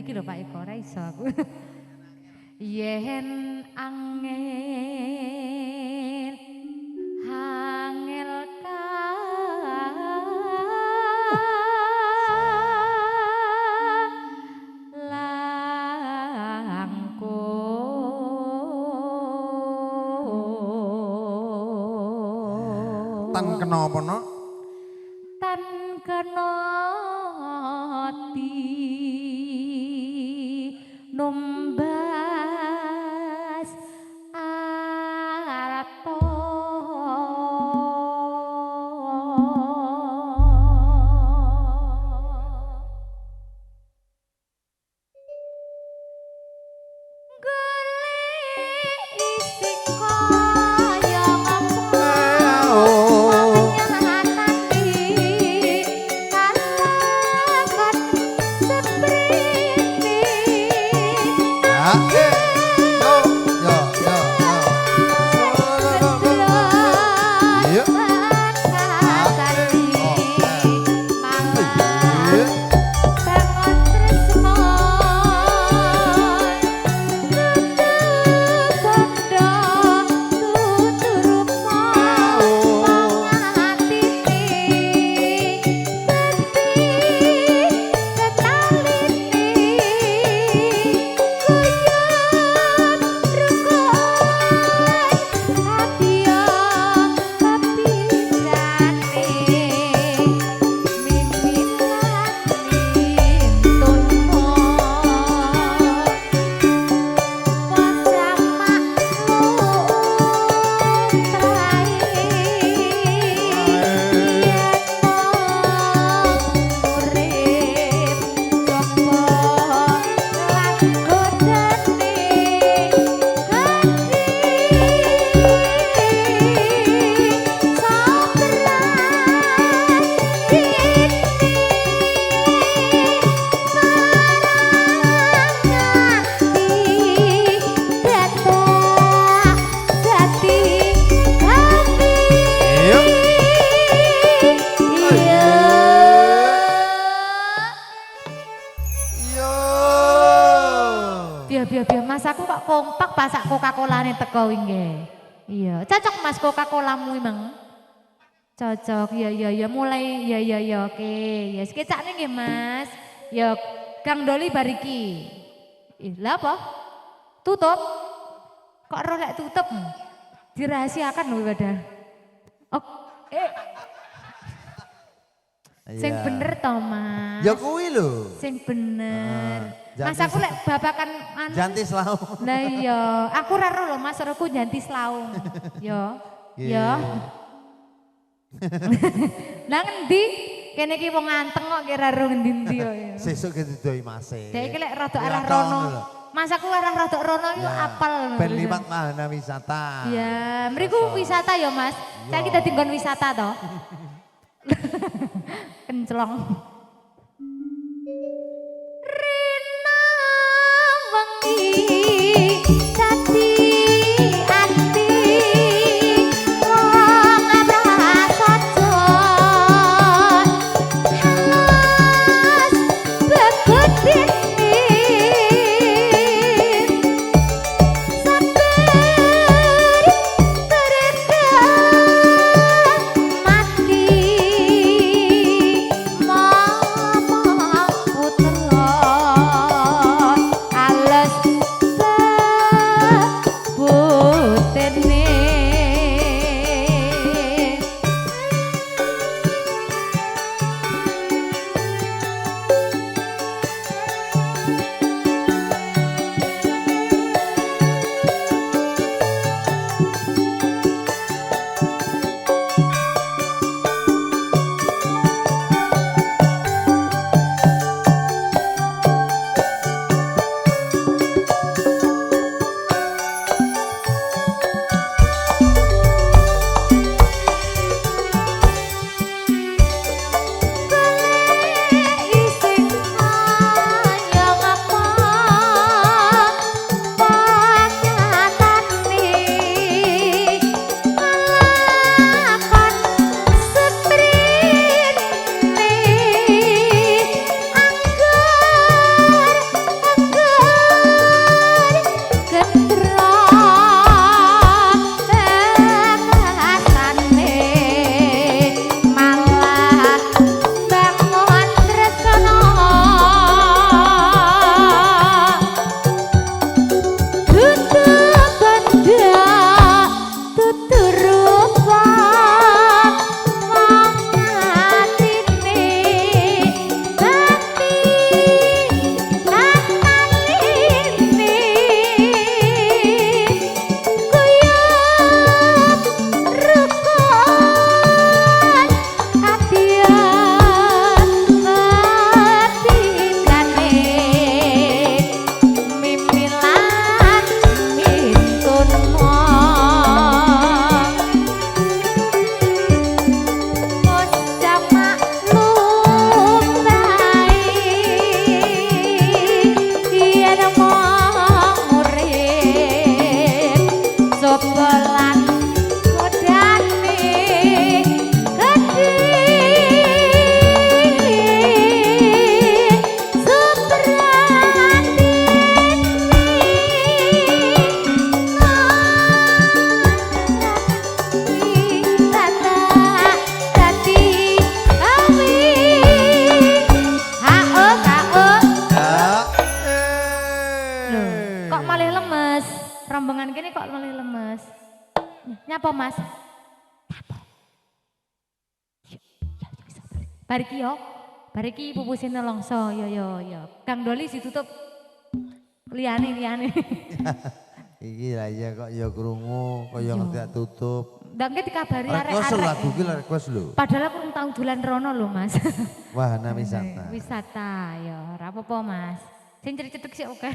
iki lho Pak Eko ora iso aku. Yen angel angel Tan kena apa no? Tan kena di numbas arto biar mas aku kok kompak pasak Coca-Cola nih teko wingi. Iya, cocok mas Coca-Colamu emang. Cocok, ya mulai ya oke. Ya sketsane nggih mas. Ya Kang Doli bariki. Lah apa? Tutup? Kok roh lek tutup? Dirahasiakan lho padahal. Oh, sing bener to mas. Ya kuwi lho. Sing bener. Mas Janti aku lek babakan anu. Janti selalu. Lah iya, aku ora roh lho Mas, aku janti slaung. Yo. Yo. Lah ngendi? Kene iki wong anteng kok kira roh ngendi-endi yo. Sesuk ke didoi Mas. Dek iki lek rada arah rono. Mas aku arah rada rono yo apal. Ben liwat mahana wisata. Ya, mriku wisata yo Mas. Saiki dadi nggon wisata to. Kenclong. Mati rombongan kene kok mulai lemes. Nyapa Mas? Nyapa. Bariki yo. Bariki pupusine nelongso yo. Kang Doli ditutup. Liyane. Iki lah ya kok ya krungu, kaya ngerti tutup. Ndangke dikabari arek-arek. Request lagu iki request lho. Padahal aku urung tau dolan rono lho Mas. Wahana wisata. Wisata ya, ora apa-apa Mas. Sing cerik-cerik sik oke.